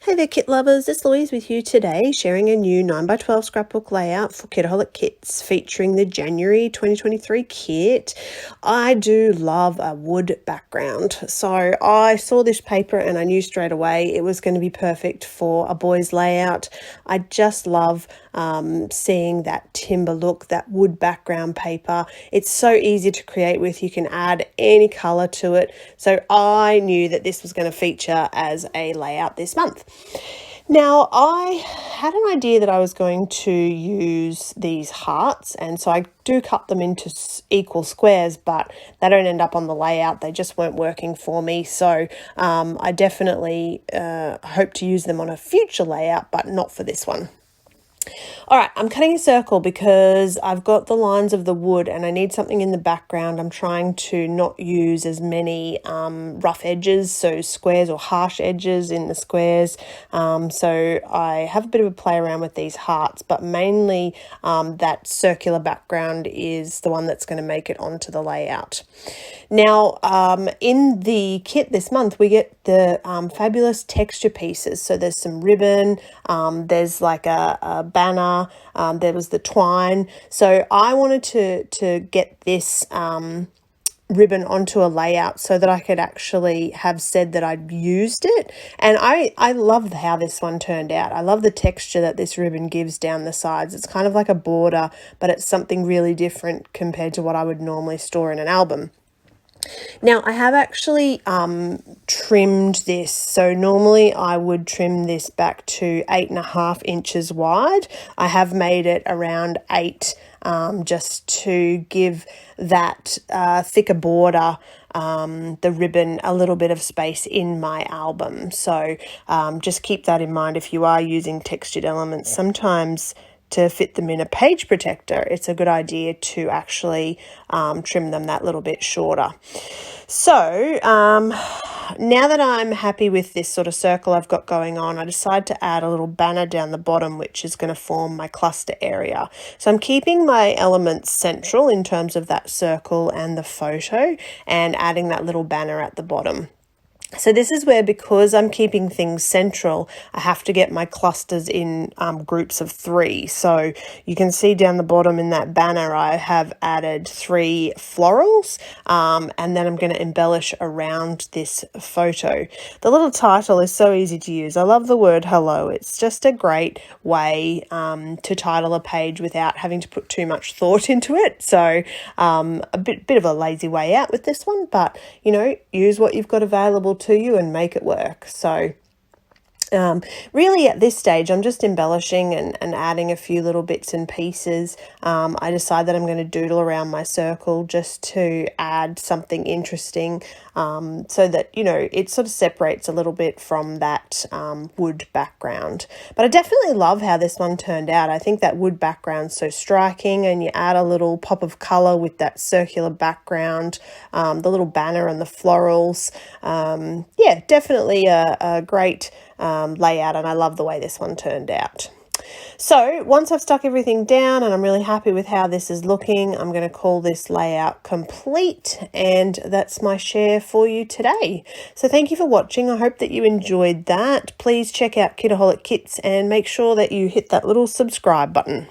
Hey there kit lovers, it's Louise with you today, sharing a new 9x12 scrapbook layout for Kitaholic Kits featuring the January 2023 kit. I do love a wood background, so I saw this paper and I knew straight away it was going to be perfect for a boy's layout. I just love seeing that timber look, that wood background paper. It's so easy to create with. You can add any color to it, so I knew that this was going to feature as a layout this month. Now, I had an idea that I was going to use these hearts, and so I do cut them into equal squares, but they don't end up on the layout. They just weren't working for me, so I definitely hope to use them on a future layout, but not for this one. All right, I'm cutting a circle because I've got the lines of the wood and I need something in the background. I'm trying to not use as many rough edges, so squares or harsh edges in the squares. So I have a bit of a play around with these hearts, but mainly that circular background is the one that's going to make it onto the layout. Now, in the kit this month, we get the fabulous texture pieces. So there's some ribbon, there's like a banner, there was the twine. So I wanted to get this ribbon onto a layout so that I could actually have said that I'd used it. And I love how this one turned out. I love the texture that this ribbon gives down the sides. It's kind of like a border, but it's something really different compared to what I would normally store in an album. Now, I have actually trimmed this. So normally I would trim this back to 8.5 inches wide. I have made it around 8 just to give that thicker border, the ribbon, a little bit of space in my album. So just keep that in mind if you are using textured elements. Sometimes to fit them in a page protector, it's a good idea to actually trim them that little bit shorter. So now that I'm happy with this sort of circle I've got going on, I decided to add a little banner down the bottom, which is going to form my cluster area. So I'm keeping my elements central in terms of that circle and the photo, and adding that little banner at the bottom. So this is where, because I'm keeping things central, I have to get my clusters in groups of 3. So you can see down the bottom in that banner, I have added 3 florals, and then I'm going to embellish around this photo. The little title is so easy to use. I love the word hello. It's just a great way to title a page without having to put too much thought into it. So a bit of a lazy way out with this one, but you know, use what you've got available to you and make it work. So really at this stage I'm just embellishing and adding a few little bits and pieces. I decide that I'm going to doodle around my circle just to add something interesting, so that, you know, it sort of separates a little bit from that wood background. But I definitely love how this one turned out. I think that wood background's so striking, and you add a little pop of color with that circular background, the little banner and the florals. Yeah, definitely a great layout, and I love the way this one turned out. So once I've stuck everything down and I'm really happy with how this is looking, I'm going to call this layout complete, and that's my share for you today. So thank you for watching. I hope that you enjoyed that. Please check out Kitaholic Kits and make sure that you hit that little subscribe button.